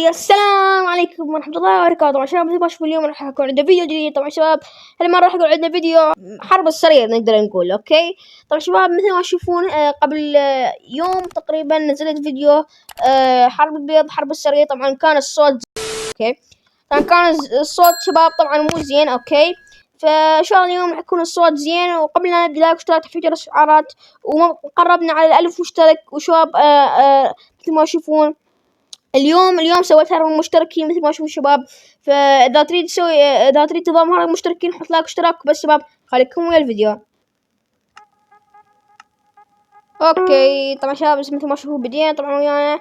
السلام عليكم ورحمة الله وبركاته. طبعا شباب مثل ما تشوفوا اليوم راح يكون عندنا فيديو جديد. طبعا شباب هالمرة راح يكون عندنا فيديو حرب السرير نقدر نقول. اوكي طبعا شباب مثل ما تشوفون قبل يوم تقريبا نزلت فيديو حرب البيض حرب السرير. طبعا كان الصوت اوكي طبعا كان الصوت شباب طبعا مو زين. اوكي فان شاء الله اليوم راح يكون الصوت زين. وقبل لا نبدا لايك واشتراك تفعيل الاشعارات وقربنا على 1000 مشترك. وشباب مثل ما تشوفون اليوم سويت هرم المشتركين مثل ما تشوفون شباب. فاذا تريد تسوي اذا تريد تضم هرم المشتركين حط لايك واشتراك بس شباب. خليكم ويا الفيديو. اوكي طبعا شباب مثل ما تشوفون بدينا طبعا ويانا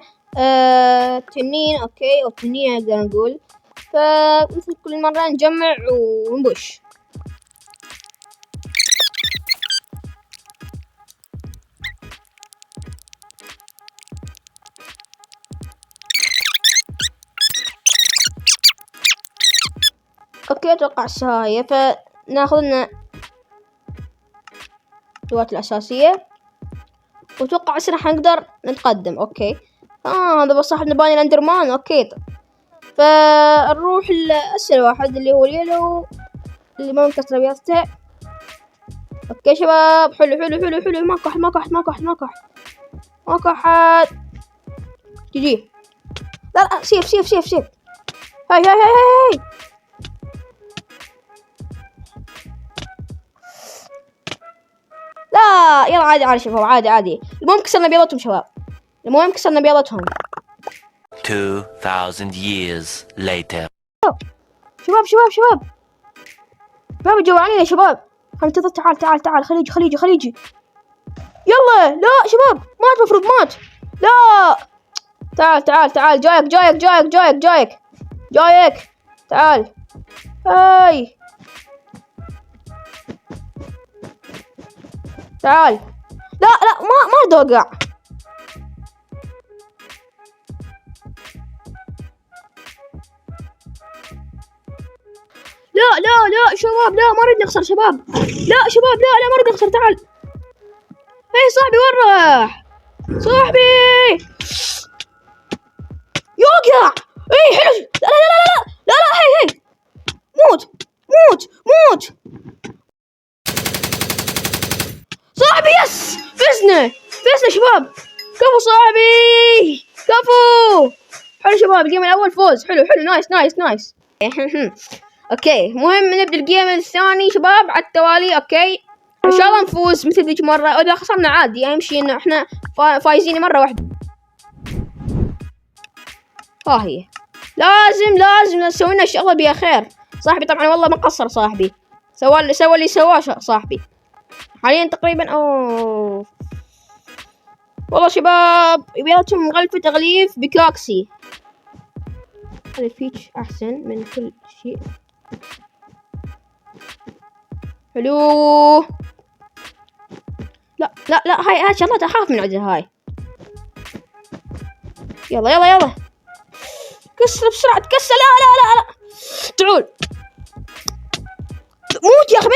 تنين. اوكي او تنين نقدر نقول. فمثل كل مرة نجمع ونبش. اوكي اتوقع السهاية فناخذ لنا الادوات الاساسية واتوقع هسه راح نقدر نتقدم. اوكي هذا بس صاحب نباني الاندرمان. اوكي فنروح لأسهل واحد اللي هو اليلو اللي ما منكسر بيضته. اوكي شباب حلو ما كحت جي. لا سيف هاي لا يلا عادي شباب عادي. المهم كسرنا بيضتهم شباب. 2000 years later. شباب جوعانين يا شباب. انتظر تعال خليجي يلا. لا شباب مات مفروض مات. لا تعال جايك تعال. هاي تعال. لا ما وقع. لا شباب لا ما نريد نخسر شباب. لا شباب لا ما نريد نخسر. تعال. هاي صاحبي وين راح صاحبي؟ يوقع. اي حلو. لا هاي موت صاحبي. يس فزنا شباب. كفو صاحبي كفو. حلو شباب الجيم الاول فوز. حلو نايس. اوكي مهم نبدا الجيم الثاني شباب على التوالي. اوكي ان شاء الله نفوز مثل ذيك مره. اذا خسرنا عادي يمشي انه احنا فايزين مره واحده. هي لازم نسوي لنا شغله بيها خير. صاحبي طبعا والله ما قصر. صاحبي سوى اللي سواه صاحبي. حاليا تقريبا والله شباب يبيلتهم غلفة تغليف بكاكسي. هذا فيتش احسن من كل شيء. حلو. لا هاي شغلات اخاف من عندها. هاي يلا كسر بسرعة تكسر. لا تعال موت يا اخي. ما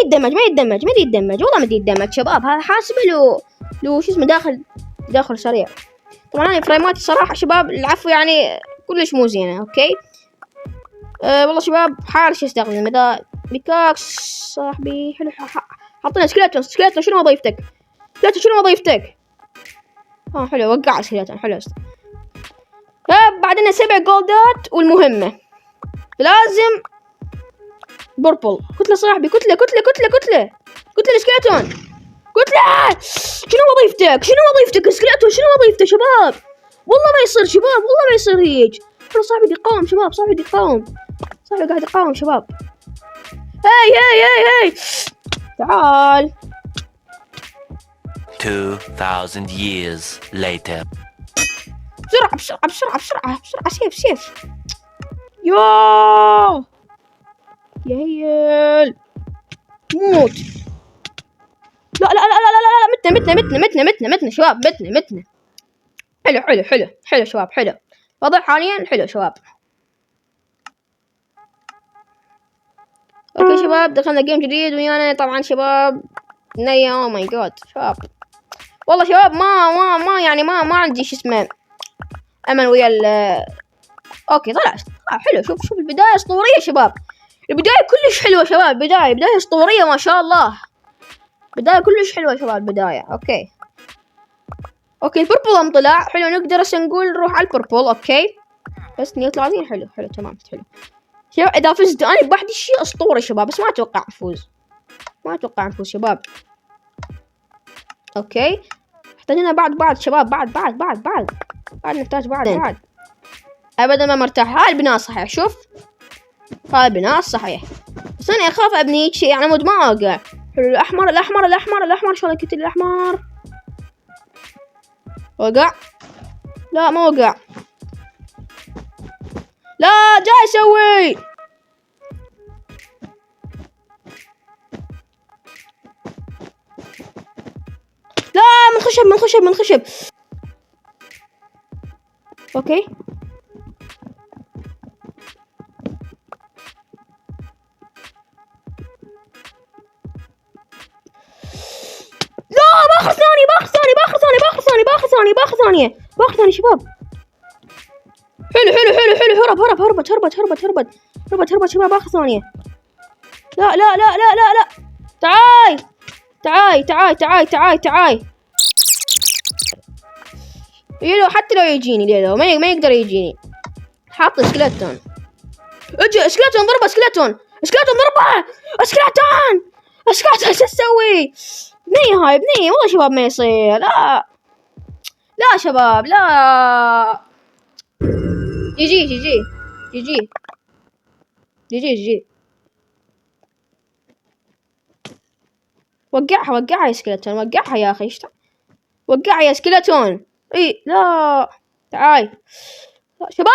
يدمج والله ما يدمج شباب. هذا حاسبه لو شو اسمه داخل سريع. طبعا انا فريماتي صراحة شباب العفو يعني كلش مو زينة. اوكي والله شباب حارش استخدم اذا بكاكس صاحبي. حلو حطينا سكيلتون. شنو وظيفتك؟ حلو وقع سكيلتون. حلو بعدنا 7 جولدات والمهمة لازم بوربل. كتلة صاحبي كتلة السكيلتون كتلة. شنو وظيفتك سكيلتون؟ شنو وظيفته شباب؟ والله ما يصير شباب. والله ما يصير هيك. حلو صاحبي دي قاوم شباب. صاحبي قاعد يقاوم شباب. هاي تعال. 2000 years later. بسرعة سيف. يا هيل موت. لا متنا شباب. متنا. حلو شباب. حلو وضع حاليا حلو شباب. اوكي شباب دخلنا جيم جديد ويانا طبعا شباب نيا. او ماي جاد شباب والله شباب ما يعني ما عندي شو اسمه امل ويا اوكي طلع حلو. شوف البدايه اسطوريه شباب، البدايه كلش حلوه شباب، بدايه اسطوريه ما شاء الله، بدايه كلش حلوه شباب البدايه. اوكي البربل طلع حلو، نقدر هسه نقول نروح على البربل. اوكي بس يطلع زين، حلو تمام حلو شباب. اذا فزت انا بوحدي شيء اسطوري شباب، بس ما اتوقع نفوز شباب. اوكي احتاجنا بعد شباب، بعد نحتاج بعد ابدا ما مرتاح. هاي البناء صحيح، شوف هاي البناء صحيح، بس انا اخاف ابني شيء على مود ما اوقع. حلو الاحمر شلون كنت الاحمر وقع؟ لا ما وقع، لا جاي اسوي لا من خشب. اوكي لا باخر ثانية شباب. حلو هربت شباب اخر ثانية. لا تعاي يلو، حتى لو يجيني ليلو ما يقدر يجيني. حاط سكلتون، اجي سكلتون ضربه، سكلتون ضربه، سكلتون شو اسوي؟ بنية والله شباب ما يصير. لا شباب لا. جي وقعها يا سكلتون، وقعها يا اخي، وقعها يا سكلتون. اي لا تعال شباب،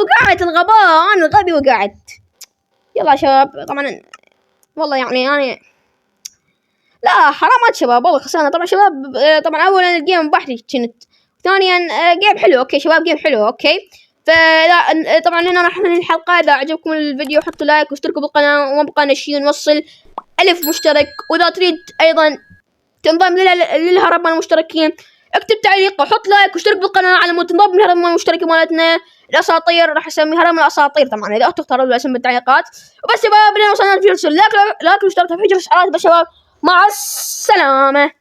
وقعت الغباء، انا غبي وقعت. يلا شباب طبعا والله يعني انا لا حرامات شباب والله خسرنا. طبعا شباب طبعا اولا الجيم بحري كنت، ثانيا جيم حلو. اوكي شباب جيم حلو. اوكي فلا طبعا هنا راح ننهي الحلقه. اذا عجبكم الفيديو حطوا لايك واشتركوا بالقناه، وما بقى شيء نوصل 1000 مشترك. واذا تريد ايضا تنضم للهرم المشتركين اكتب تعليق وحط لايك واشترك بالقناه على مود تنضم للهرم المشتركين مالتنا الاساطير. راح اسميه هرم الاساطير طبعا اذا تختاروا الاسم بالتعليقات. وبس شباب لنا وصلنا الفيديو، لايك واشترك في جرس الاشعارات. بس شباب مع السلامه.